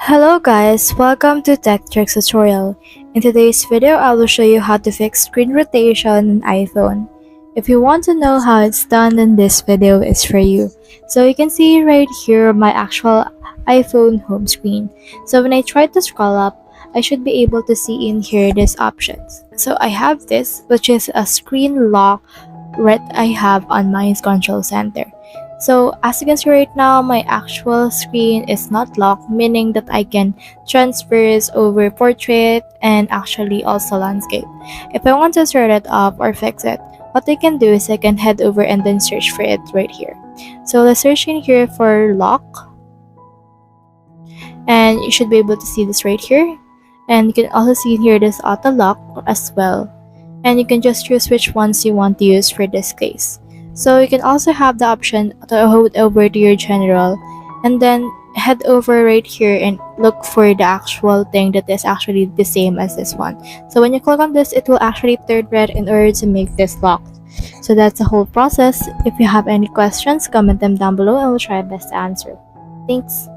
Hello guys, welcome to Tech Tricks tutorial. In today's video, I will show you how to fix screen rotation on iPhone. If you want to know how it's done, then this video is for you. So you can see right here my actual iPhone home screen. So when I try to scroll up, I should be able to see in here these options. So I have this, which is a screen lock that I have on my control center. So as you can see right now, my actual screen is not locked, meaning that I can transfer over portrait and actually also landscape. If I want to turn it off or fix it, what I can do is I can head over and then search for it right here. So let's search in here for lock, and you should be able to see this right here. And you can also see here this auto lock as well, and you can just choose which ones you want to use for this case. So you can also have the option to head over to your general and then head over right here and look for the actual thing that is actually the same as this one. So when you click on this, it will actually turn red in order to make this locked. So that's the whole process. If you have any questions, comment them down below and we'll try our best to answer. Thanks.